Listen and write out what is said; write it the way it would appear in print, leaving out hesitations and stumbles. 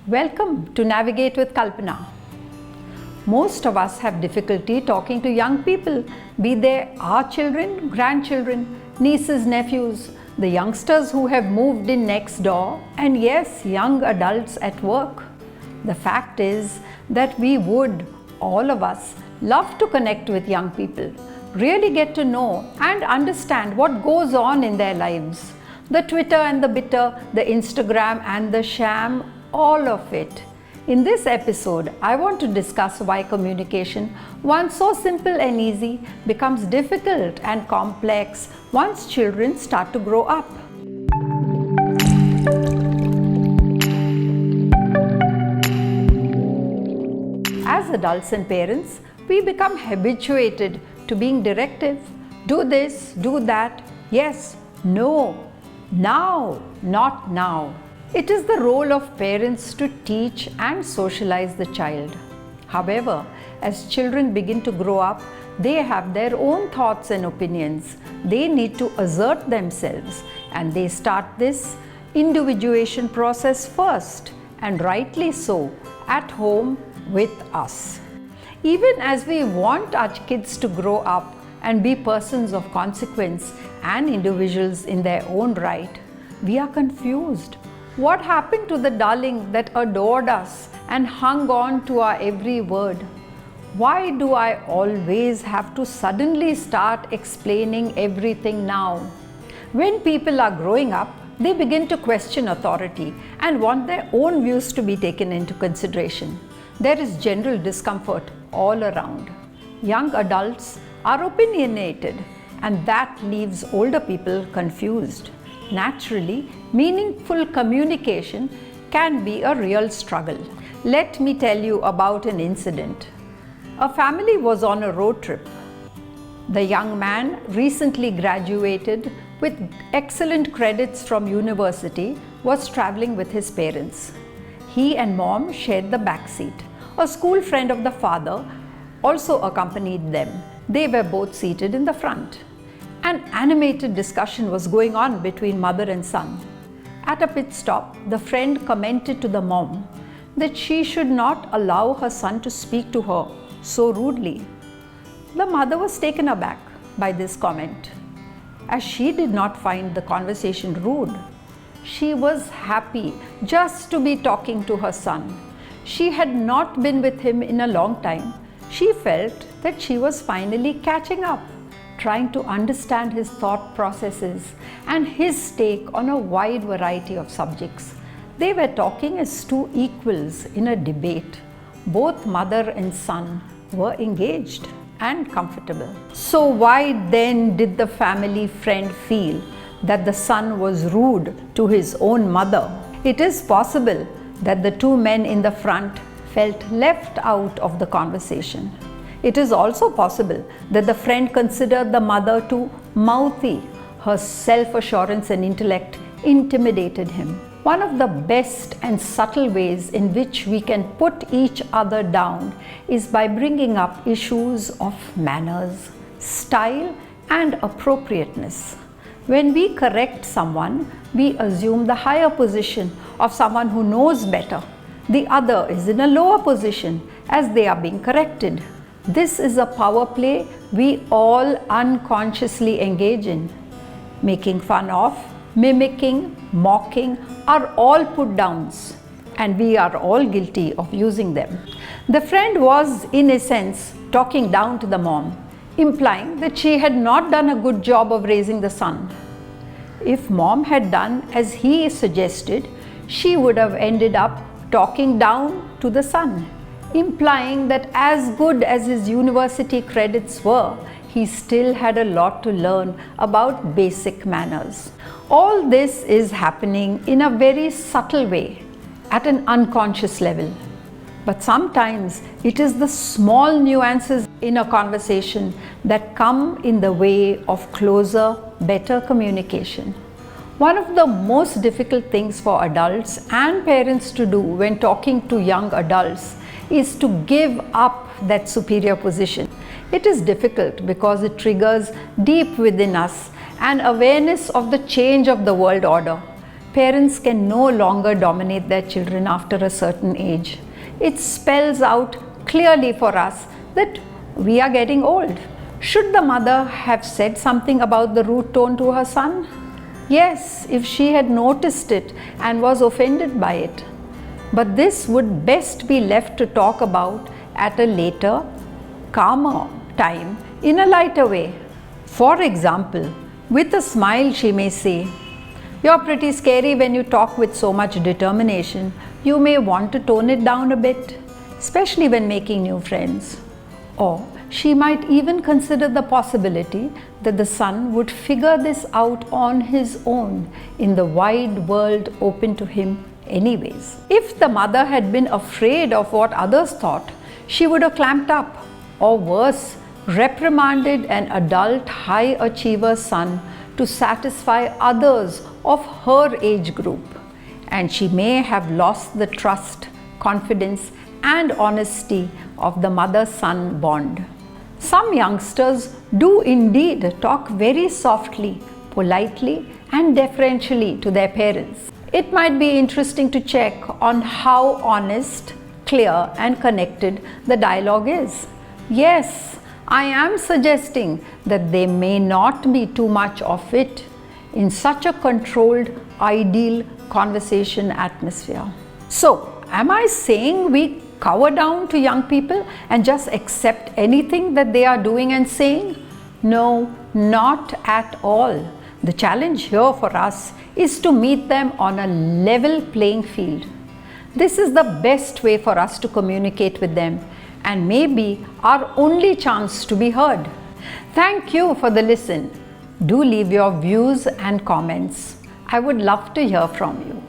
Welcome to Navigate with Kalpana. Most of us have difficulty talking to young people, be they our children, grandchildren, nieces, nephews, the youngsters who have moved in next door, and yes, young adults at work. The fact is that we would, all of us, love to connect with young people, really get to know and understand what goes on in their lives. The Twitter and the bitter, the Instagram and the sham, all of it. In this episode, I want to discuss why communication, once so simple and easy, becomes difficult and complex once children start to grow up. As adults and parents, we become habituated to being directive. Do this, do that, yes, no, now, not now. It is the role of parents to teach and socialize the child. However, as children begin to grow up, they have their own thoughts and opinions. They need to assert themselves, and they start this individuation process first, and rightly so, at home with us. Even as we want our kids to grow up and be persons of consequence and individuals in their own right, we are confused. What happened to the darling that adored us and hung on to our every word? Why do I always have to suddenly start explaining everything now? When people are growing up, they begin to question authority and want their own views to be taken into consideration. There is general discomfort all around. Young adults are opinionated, and that leaves older people confused. Naturally, meaningful communication can be a real struggle. Let me tell you about an incident. A family was on a road trip. The young man, recently graduated with excellent credits from university, was traveling with his parents. He and mom shared the back seat. A school friend of the father also accompanied them. They were both seated in the front. An animated discussion was going on between mother and son. At a pit stop, the friend commented to the mom that she should not allow her son to speak to her so rudely. The mother was taken aback by this comment, as she did not find the conversation rude. She was happy just to be talking to her son. She had not been with him in a long time. She felt that she was finally catching up, trying to understand his thought processes and his take on a wide variety of subjects. They were talking as two equals in a debate. Both mother and son were engaged and comfortable. So why then did the family friend feel that the son was rude to his own mother? It is possible that the two men in the front felt left out of the conversation. It is also possible that the friend considered the mother too mouthy. Her self-assurance and intellect intimidated him. One of the best and subtle ways in which we can put each other down is by bringing up issues of manners, style, and appropriateness. When we correct someone, we assume the higher position of someone who knows better. The other is in a lower position as they are being corrected. This is a power play we all unconsciously engage in. Making fun of, mimicking, mocking are all put downs, and we are all guilty of using them. The friend was, in a sense, talking down to the mom, implying that she had not done a good job of raising the son. If mom had done as he suggested, she would have ended up talking down to the son, implying that as good as his university credits were, he still had a lot to learn about basic manners. All this is happening in a very subtle way, at an unconscious level. But sometimes it is the small nuances in a conversation that come in the way of closer, better communication. One of the most difficult things for adults and parents to do when talking to young adults is to give up that superior position. It is difficult because it triggers deep within us an awareness of the change of the world order. parents can no longer dominate their children after a certain age. It spells out clearly for us that we are getting old. Should the mother have said something about the rude tone to her son? Yes, if she had noticed it and was offended by it. But this would best be left to talk about at a later, calmer time in a lighter way. For example, with a smile she may say, "You're pretty scary when you talk with so much determination. You may want to tone it down a bit, especially when making new friends." Or she might even consider the possibility that the son would figure this out on his own in the wide world open to him anyways. If the mother had been afraid of what others thought, she would have clamped up, or worse, reprimanded an adult high achiever son to satisfy others of her age group. And she may have lost the trust, confidence, and honesty of the mother-son bond. Some youngsters do indeed talk very softly, politely, and deferentially to their parents. It might be interesting to check on how honest, clear, and connected the dialogue is. Yes, I am suggesting that there may not be too much of it in such a controlled, ideal conversation atmosphere. So, am I saying we cower down to young people and just accept anything that they are doing and saying? No, not at all. The challenge here for us is to meet them on a level playing field. This is the best way for us to communicate with them, and maybe our only chance to be heard. Thank you for the listen. Do leave your views and comments. I would love to hear from you.